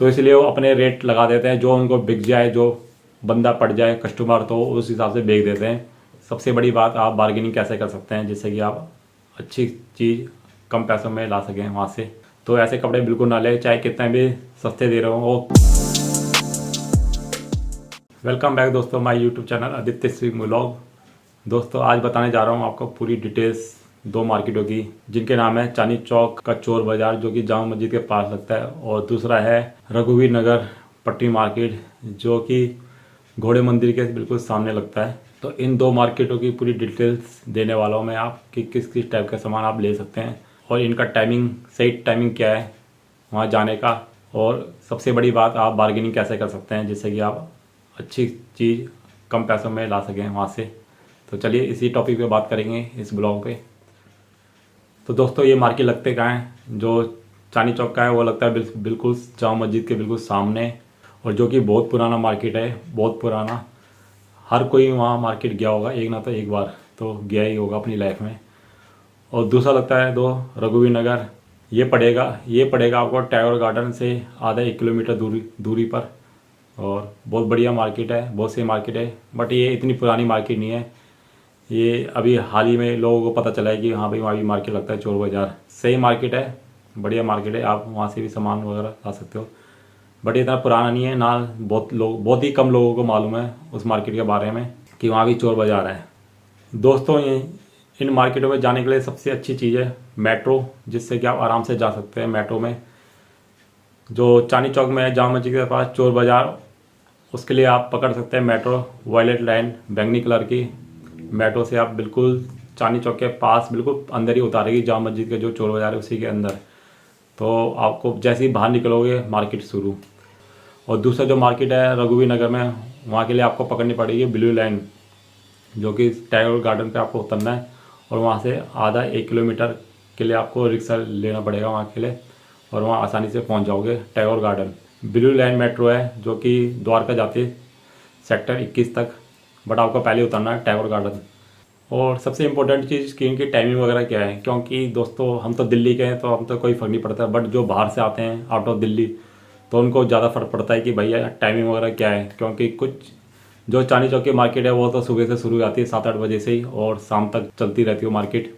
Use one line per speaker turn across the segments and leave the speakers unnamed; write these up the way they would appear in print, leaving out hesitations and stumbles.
तो इसलिए वो अपने रेट लगा देते हैं, जो उनको बिक जाए, जो बंदा पड़ जाए कस्टमर, तो उस हिसाब से बेच देते हैं। सबसे बड़ी बात, आप बार्गेनिंग कैसे कर सकते हैं जिससे कि आप अच्छी चीज़ कम पैसों में ला सकें वहाँ से। तो ऐसे कपड़े बिल्कुल ना लें, चाहे कितने भी सस्ते दे रहे हो। वेलकम बैक दोस्तों, my YouTube channel Aditya Singh vlog. दोस्तों आज बताने जा रहा हूँ आपको पूरी डिटेल्स दो मार्केटों की, जिनके नाम है चांदनी चौक का चोर बाजार जो कि जामा मस्जिद के पास लगता है, और दूसरा है रघुवीर नगर पट्टी मार्केट जो कि घोड़े मंदिर के बिल्कुल सामने लगता है। तो इन दो मार्केटों की पूरी डिटेल्स देने वाला हूँ मैं आप कि किस किस टाइप का सामान आप ले सकते हैं और इनका टाइमिंग, सही टाइमिंग क्या है वहाँ जाने का, और सबसे बड़ी बात, आप बार्गेनिंग कैसे कर सकते हैं जिससे कि आप अच्छी चीज़ कम पैसों में ला सकें वहाँ से। तो चलिए इसी टॉपिक पे बात करेंगे इस ब्लॉग पे। तो दोस्तों ये मार्केट लगते कहाँ है, जो चांदनी चौक का है वो लगता है बिल्कुल जामा मस्जिद के बिल्कुल सामने, और जो कि बहुत पुराना मार्केट है, बहुत पुराना। हर कोई वहाँ मार्केट गया होगा एक ना तो एक बार तो गया ही होगा अपनी लाइफ में। और दूसरा लगता है दो रघुवीर नगर, ये पड़ेगा आपको टैगोर गार्डन से आधा 1 किलोमीटर दूरी पर, और बहुत बढ़िया मार्केट है, बहुत सही मार्केट है। बट ये इतनी पुरानी मार्केट नहीं है, ये अभी हाल ही में लोगों को पता चला है कि हाँ भाई वहाँ भी मार्केट लगता है चोर बाज़ार। सही मार्केट है, बढ़िया मार्केट है, आप वहाँ से भी सामान वगैरह ला सकते हो। बट ये इतना पुराना नहीं है ना, बहुत ही कम लोगों को मालूम है उस मार्केट के बारे में कि वहाँ भी चोर बाज़ार है। दोस्तों इन मार्केटों में जाने के लिए सबसे अच्छी चीज़ है मेट्रो, जिससे कि आप आराम से जा सकते हैं मेट्रो में। जो चांदनी चौक में है जामा मस्जिद के पास चोर बाज़ार, उसके लिए आप पकड़ सकते हैं मेट्रो वायलेट लाइन बैंगनी कलर की मेट्रो से। आप बिल्कुल चांदनी चौक के पास बिल्कुल अंदर ही उतारेगी जामा मस्जिद के जो चोर बाज़ार है उसी के अंदर। तो आपको जैसे ही बाहर निकलोगे मार्केट शुरू। और दूसरा जो मार्केट है रघुवीर नगर में, वहाँ के लिए आपको पकड़नी पड़ेगी ब्लू लाइन, जो कि टैगोर गार्डन पे आपको उतरना है, और वहाँ से आधा 1 किलोमीटर के लिए आपको रिक्शा लेना पड़ेगा वहाँ के लिए, और वहाँ आसानी से पहुँच जाओगे Tagore garden. Blue line metro है जो कि द्वारका जाती है सेक्टर 21 तक, बट आपको पहले उतरना है टैगोर गार्डन। और सबसे इम्पोर्टेंट चीज़ कि इनकी टाइमिंग वगैरह क्या है, क्योंकि दोस्तों हम तो दिल्ली के हैं तो हम तो कोई फ़र्क नहीं पड़ता, बट जो बाहर से आते हैं आउट ऑफ दिल्ली तो उनको ज़्यादा फ़र्क पड़ता है कि भैया टाइमिंग वगैरह क्या है। क्योंकि कुछ जो चांदनी चौक की मार्केट है वो तो सुबह से शुरू हो जाती है 7-8 बजे से ही, और शाम तक चलती रहती है मार्केट।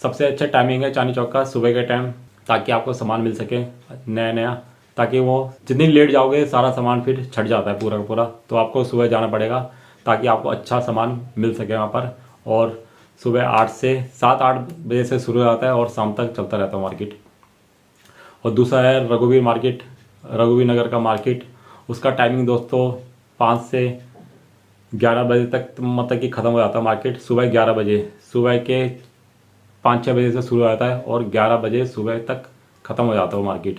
सबसे अच्छा टाइमिंग है चांदनी चौक का सुबह के टाइम, ताकि आपको सामान मिल सके नया नया, ताकि वो जितनी लेट जाओगे सारा सामान फिर छट जाता है पूरा का पूरा। तो आपको सुबह जाना पड़ेगा ताकि आपको अच्छा सामान मिल सके वहाँ पर। और सुबह 8 से 7-8 बजे से शुरू हो जाता है और शाम तक चलता रहता है मार्केट। और दूसरा है रघुवीर मार्केट, रघुवीर नगर का मार्केट। उसका टाइमिंग दोस्तों 5 से 11 बजे तक मतलब कि ख़त्म हो जाता है मार्केट। सुबह 11 बजे, सुबह के 5-6 बजे से शुरू हो जाता है और 11 बजे सुबह तक ख़त्म हो जाता है मार्केट।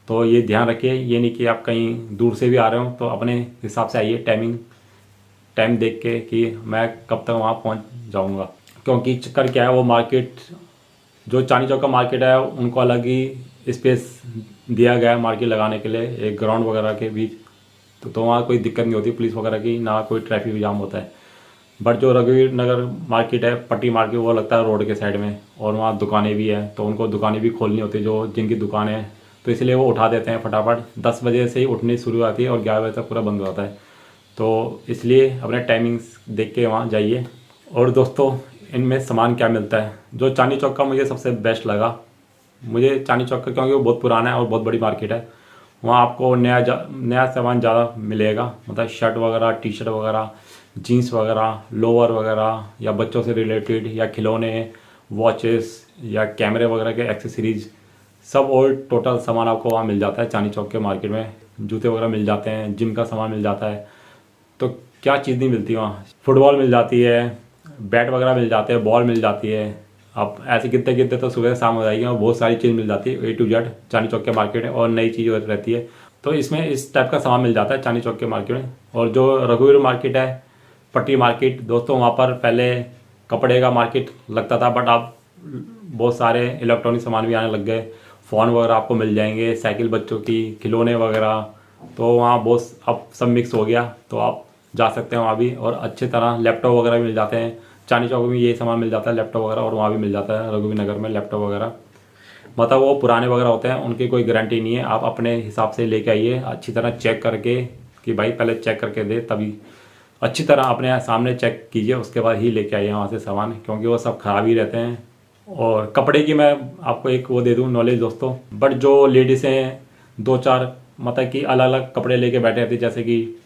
तो ये ध्यान रखिए, ये नहीं कि आप कहीं दूर से भी आ रहे हो तो अपने हिसाब से आइए, टाइम देख के कि मैं कब तक वहाँ पहुँच जाऊँगा। क्योंकि चक्कर क्या है, वो मार्केट जो चांदनी चौक का मार्केट है उनको अलग ही स्पेस दिया गया है मार्केट लगाने के लिए, एक ग्राउंड वगैरह के बीच। तो वहाँ कोई दिक्कत नहीं होती पुलिस वगैरह की, ना कोई ट्रैफिक जाम होता है। बट जो रघुवीर नगर मार्केट है पट्टी मार्केट, वो लगता है रोड के साइड में, और वहाँ दुकानें भी हैं तो उनको दुकानें भी खोलनी होती है जो जिनकी दुकानें हैं, तो इसलिए वो उठा देते हैं फटाफट। 10 बजे से ही उठनी शुरू होती है और 11 बजे तक पूरा बंद हो जाता है। तो इसलिए अपने टाइमिंग्स देख के वहाँ जाइए। और दोस्तों इनमें सामान क्या मिलता है, जो चांदनी चौक का मुझे सबसे बेस्ट लगा, मुझे चांदनी चौक का, क्योंकि वो बहुत पुराना है और बहुत बड़ी मार्केट है। वहाँ आपको नया सामान ज़्यादा मिलेगा, मतलब शर्ट वगैरह, टी शर्ट वगैरह, जीन्स वगैरह, लोअर वगैरह, या बच्चों से रिलेटेड, या खिलौने, वॉचेस, या कैमरे वगैरह के एक्सेसरीज, सब और टोटल सामान आपको वहाँ मिल जाता है चांदनी चौक के मार्केट में। जूते वगैरह मिल जाते हैं, जिम का सामान मिल जाता है। तो क्या चीज़ नहीं मिलती वहाँ, फुटबॉल मिल जाती है, बैट वगैरह मिल जाते हैं, बॉल मिल जाती है। आप ऐसे गिनते गिनते तो सुबह से शाम हो जाएगी और बहुत सारी चीज़ मिल जाती है A to Z Chandni Chowk के मार्केट में, और नई चीज़ रहती है। तो इसमें इस टाइप का सामान मिल जाता है चांदनी चौक के मार्केट में। और जो रघुवीर मार्केट है पट्टी मार्केट, दोस्तों वहाँ पर पहले कपड़े का मार्केट लगता था, बट अब बहुत सारे इलेक्ट्रॉनिक सामान भी आने लग गए। फ़ोन वगैरह आपको मिल जाएंगे, साइकिल बच्चों की, खिलौने वगैरह, तो वहाँ बहुत अब सब मिक्स हो गया। तो आप जा सकते हैं वहाँ भी, और अच्छी तरह लैपटॉप वगैरह भी मिल जाते हैं। चांदनी चौक में ये सामान मिल जाता है लैपटॉप वगैरह, और वहाँ भी मिल जाता है रघुवीर नगर में लैपटॉप वगैरह। मतलब वो पुराने वगैरह होते हैं, उनकी कोई गारंटी नहीं है। आप अपने हिसाब से लेके आइए, अच्छी तरह चेक करके कि भाई पहले चेक करके दे, तभी अच्छी तरह अपने सामने चेक कीजिए, उसके बाद ही लेके आइए वहाँ से सामान, क्योंकि वो सब खराब ही रहते हैं। और कपड़े की मैं आपको एक वो दे दूँ नॉलेज दोस्तों, बट जो लेडीज़ हैं 2-4 मतलब कि अलग अलग कपड़े लेके बैठे रहते हैं, जैसे कि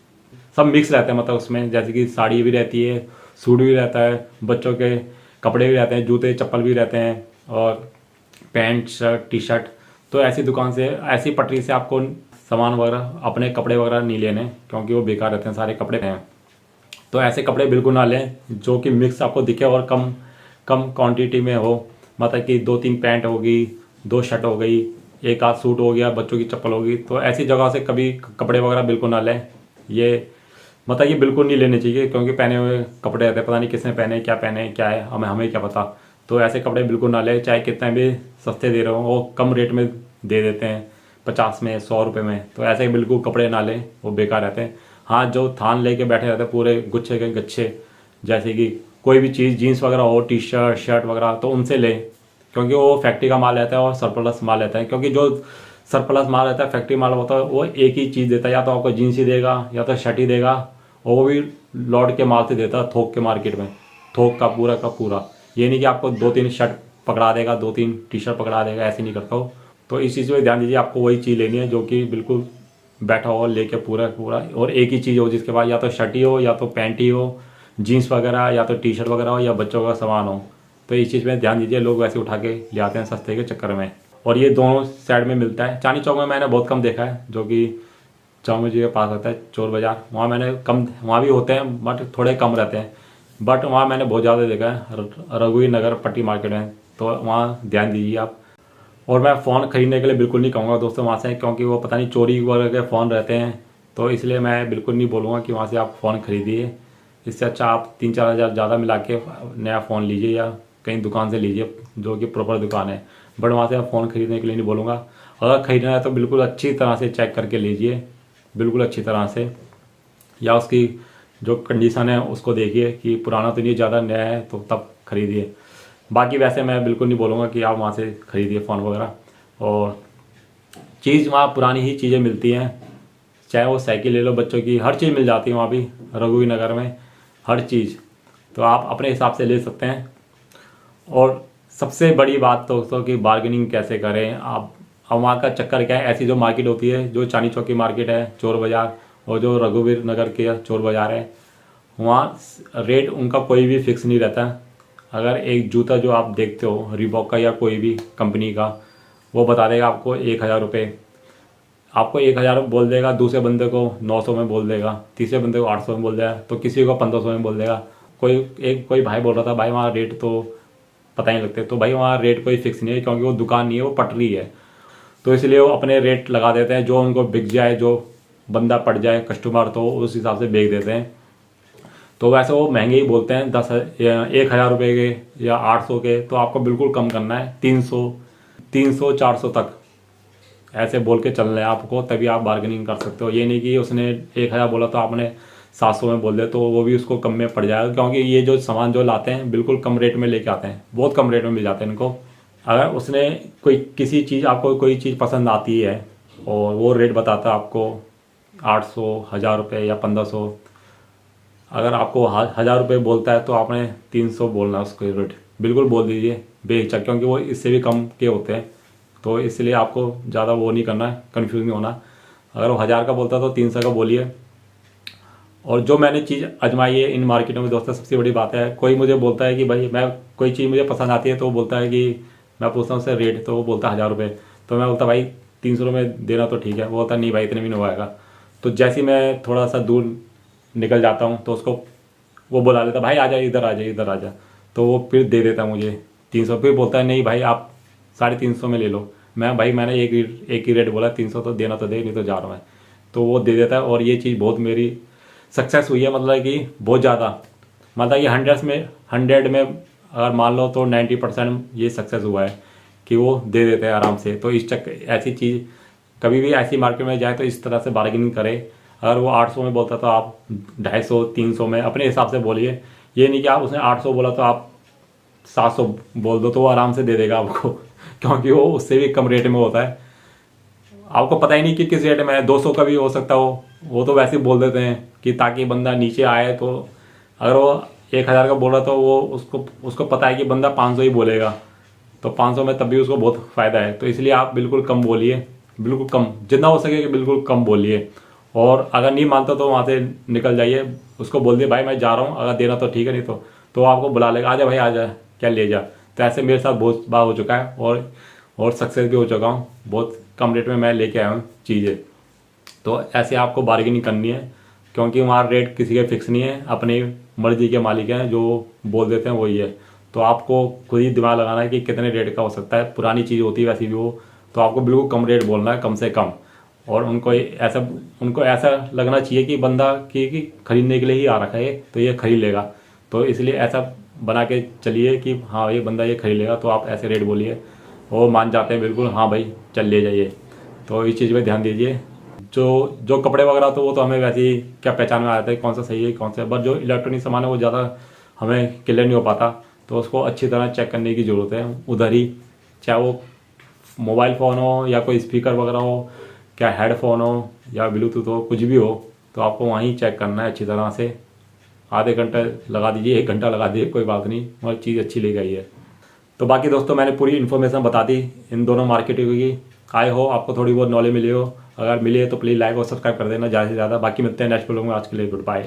सब मिक्स रहते हैं, मतलब उसमें जैसे कि साड़ी भी रहती है, सूट भी रहता है, बच्चों के कपड़े भी रहते हैं, जूते चप्पल भी रहते हैं, और पैंट शर्ट टी शर्ट। तो ऐसी दुकान से, ऐसी पटरी से आपको सामान वगैरह अपने कपड़े वगैरह नहीं लेने, क्योंकि वो बेकार रहते हैं सारे कपड़े हैं। तो ऐसे कपड़े बिल्कुल ना लें जो कि मिक्स आपको दिखे और कम कम क्वांटिटी में हो, मतलब कि 2-3 पैंट होगी, 2 शर्ट हो गई, एक आध सूट हो गया, बच्चों की चप्पल होगी। तो ऐसी जगह से कभी कपड़े वगैरह बिल्कुल ना लें। ये मतलब ये बिल्कुल नहीं लेने चाहिए, क्योंकि पहने हुए कपड़े रहते हैं, पता नहीं किसने पहने क्या है, हमें क्या पता। तो ऐसे कपड़े बिल्कुल ना लें, चाहे कितने भी सस्ते दे रहे हो, वो कम रेट में दे देते हैं, 50 में 100 रुपये में। तो ऐसे बिल्कुल कपड़े ना लें, वो बेकार रहते हैं। हाँ, जो थान लेके बैठे रहते हैं पूरे गुच्छे के गच्छे, जैसे कि कोई भी चीज़ जीन्स वगैरह हो, टी शर्ट शर्ट वगैरह, तो उनसे लें, क्योंकि वो फैक्ट्री का माल रहता है और सरप्लस माल रहता है। क्योंकि जो सरप्लस माल रहता है, फैक्ट्री माल होता है, वो एक ही चीज़ देता है, या तो आपको जीन्स ही देगा या तो शर्ट ही देगा, और वो भी लौट के माल से देता है, थोक के मार्केट में, थोक का पूरा। ये नहीं कि आपको 2-3 शर्ट पकड़ा देगा, 2-3 टी शर्ट पकड़ा देगा, ऐसे नहीं करता हो। तो इस चीज़ में ध्यान दीजिए, आपको वही चीज़ लेनी है जो कि बिल्कुल बैठा हो लेके पूरा और एक ही चीज़ हो, जिसके बाद या तो शर्ट ही हो, या तो पैंट ही हो, जीन्स वगैरह, या तो टी शर्ट वगैरह हो, या बच्चों का सामान हो। तो इस चीज़ में ध्यान दीजिए, लोग वैसे उठा के ले आते हैं सस्ते के चक्कर में। और ये दोनों साइड में मिलता है। चांदनी चौक में मैंने बहुत कम देखा है, जो कि चौमुखी के पास आता है चोर बाज़ार, वहाँ मैंने कम, वहाँ भी होते हैं बट थोड़े कम रहते हैं, बट वहाँ मैंने बहुत ज़्यादा देखा है रघुवीर नगर पट्टी मार्केट में। तो वहाँ ध्यान दीजिए आप। और मैं फ़ोन ख़रीदने के लिए बिल्कुल नहीं कहूँगा दोस्तों वहाँ से, क्योंकि वो पता नहीं चोरी वगैरह के फ़ोन रहते हैं। तो इसलिए मैं बिल्कुल नहीं बोलूँगा कि वहाँ से आप फ़ोन खरीदिए। इससे अच्छा आप 3-4 हज़ार ज़्यादा मिला के नया फ़ोन लीजिए, या कहीं दुकान से लीजिए जो कि प्रॉपर दुकान है। बट वहाँ से आप फ़ोन ख़रीदने के लिए नहीं बोलूँगा। अगर ख़रीदना है तो बिल्कुल अच्छी तरह से चेक करके लीजिए, बिल्कुल अच्छी तरह से, या उसकी जो कंडीशन है उसको देखिए कि पुराना तो नहीं ज़्यादा, नया है, तो तब खरीदिए। बाकी वैसे मैं बिल्कुल नहीं बोलूँगा कि आप वहाँ से खरीदिए फ़ोन वगैरह। और चीज़ वहाँ पुरानी ही चीज़ें मिलती हैं, चाहे वो साइकिल ले लो बच्चों की, हर चीज़ मिल जाती है वहाँ भी रघुवीर नगर में, हर चीज़। तो आप अपने हिसाब से ले सकते हैं। और सबसे बड़ी बात तो दोस्तों कि बार्गेनिंग कैसे करें आप। अब वहाँ का चक्कर क्या है, ऐसी जो मार्केट होती है, जो चांदनी चौक की मार्केट है चोर बाज़ार, और जो रघुवीर नगर के चोर बाज़ार है, वहाँ रेट उनका कोई भी फिक्स नहीं रहता। अगर एक जूता जो आप देखते हो रिबॉक का या कोई भी कंपनी का, वो बता देगा आपको 1,000 रुपये, आपको 1,000 बोल देगा, दूसरे बंदे को 900 में बोल देगा, तीसरे बंदे को 800 में बोल देगा, तो किसी को 1500 में बोल देगा। कोई भाई बोल रहा था, भाई वहाँ रेट तो पता नहीं लगते। तो भाई वहाँ रेट कोई फिक्स नहीं है, क्योंकि वो दुकान नहीं है, वो पटरी है। तो इसलिए वो अपने रेट लगा देते हैं, जो उनको बिक जाए, जो बंदा पड़ जाए कस्टमर, तो उस हिसाब से बेच देते हैं। तो वैसे वो महंगे ही बोलते हैं, 1,000 रुपये के या 800 के। तो आपको बिल्कुल कम करना है, 300 400 तक ऐसे बोल के चलना है आपको, तभी आप बार्गेनिंग कर सकते हो। ये नहीं कि उसने 1,000 बोला तो आपने 700 में बोल दे, तो वो भी उसको कम में पड़ जाएगा। क्योंकि ये जो सामान जो लाते हैं बिल्कुल कम रेट में लेके आते हैं, बहुत कम रेट में मिल जाते हैं इनको। अगर उसने किसी चीज़, आपको कोई चीज़ पसंद आती है और वो रेट बताता है आपको 800, 1,000 रुपये या 1500, अगर आपको 1,000 रुपये बोलता है तो आपने 300 बोलना है उसको रेट, बिल्कुल बोल दीजिए बेहिचक, क्योंकि वो इससे भी कम के होते हैं। तो इसलिए आपको ज़्यादा वो नहीं करना है, कन्फ्यूज़ नहीं होना। अगर वो 1,000 का बोलता है तो 300 का बोलिए। और जो मैंने चीज़ आजमाई है इन मार्केटों में दोस्तों, सबसे बड़ी बात है, कोई मुझे बोलता है कि भाई मैं कोई चीज़ मुझे पसंद आती है, तो वो बोलता है कि, मैं पूछता हूँ उससे रेट, तो वो बोलता है 1,000 रुपये। तो मैं बोलता भाई 300 रुपये देना तो ठीक है। वो बोलता नहीं भाई इतने भी नहीं होगा। तो जैसे ही मैं थोड़ा सा दूर निकल जाता हूँ तो उसको वो बुला लेता, भाई आ जा, इधर आ जा, इधर आ जा। तो वो फिर दे देता मुझे 300। फिर बोलता है नहीं भाई आप 350 में ले लो। मैंने एक ही रेट बोला, 300 तो देना तो दे, नहीं तो जा रहा हूँ मैं। तो वो दे देता है। और ये चीज़ बहुत मेरी सक्सेस हुई है, मतलब कि बहुत ज़्यादा, मतलब ये 100 में अगर मान लो तो 90% ये सक्सेस हुआ है कि वो दे देते हैं आराम से। तो ऐसी चीज़ कभी भी ऐसी मार्केट में जाए तो इस तरह से बार्गेनिंग करें। अगर वो 800 में बोलता तो आप 250 300 में अपने हिसाब से बोलिए। ये नहीं कि आप उसने 800 बोला तो आप 700 बोल दो, तो वो आराम से दे देगा आपको। क्योंकि वो उससे भी कम रेट में होता है। आपको पता ही नहीं कि किस रेट में है, 200 का भी हो सकता हो। वो तो वैसे ही बोल देते हैं कि ताकि बंदा नीचे आए। तो अगर वो 1000 का बोल रहा तो वो उसको पता है कि बंदा 500 ही बोलेगा, तो 500 में तब भी उसको बहुत फ़ायदा है। तो इसलिए आप बिल्कुल कम बोलिए, बिल्कुल कम, जितना हो सके कि बिल्कुल कम बोलिए। और अगर नहीं मानता तो वहाँ से निकल जाइए, उसको बोल दिए भाई मैं जा रहा हूँ, अगर देना तो ठीक है, नहीं तो आपको बुला लेगा, आजा भाई आजा, क्या ले जा। तो ऐसे मेरे साथ बहुत बार हो चुका है और सक्सेस भी हो चुका हूँ। बहुत कम रेट में मैं लेके आया हूँ चीज़ें। तो ऐसे आपको बार्गेनिंग करनी है, क्योंकि वहाँ रेट किसी के फिक्स नहीं है, अपनी मर्जी के मालिक हैं, जो बोल देते हैं वही है। तो आपको खुद ही दिमाग लगाना है कि कितने रेट का हो सकता है। पुरानी चीज़ होती है वैसी भी वो, तो आपको बिल्कुल कम रेट बोलना है, कम से कम। और उनको ऐसा लगना चाहिए कि बंदा कि खरीदने के लिए ही आ रखा है, तो ये खरीद लेगा। तो इसलिए ऐसा बना के चलिए कि हाँ ये बंदा ये खरीद लेगा, तो आप ऐसे रेट बोलिए, वो मान जाते हैं बिल्कुल, हाँ भाई चल ले जाइए। तो इस चीज़ पे ध्यान दीजिए। जो कपड़े वगैरह तो वो तो हमें वैसे ही क्या पहचान में आ जाता है कौन सा सही है कौन सा, बट जो इलेक्ट्रॉनिक सामान है वो ज़्यादा हमें क्लियर नहीं हो पाता। तो उसको अच्छी तरह चेक करने की ज़रूरत है उधर ही, चाहे वो मोबाइल फ़ोन हो या कोई स्पीकर वगैरह हो, क्या हेडफोन हो या ब्लूटूथ हो, कुछ भी हो, तो आपको वहीं चेक करना है अच्छी तरह से। आधे घंटे लगा दीजिए, 1 घंटा लगा दीजिए, कोई बात नहीं, मगर चीज़ अच्छी ले गई है। तो बाकी दोस्तों मैंने पूरी इन्फॉर्मेशन बता दी इन दोनों मार्केटों की। आए हो आपको थोड़ी बहुत नॉलेज मिली हो, अगर मिली है तो प्लीज़ लाइक और सब्सक्राइब कर देना ज़्यादा से ज़्यादा। बाकी मिलते हैं नेक्स्ट व्लॉग में, आज के लिए गुड बाय।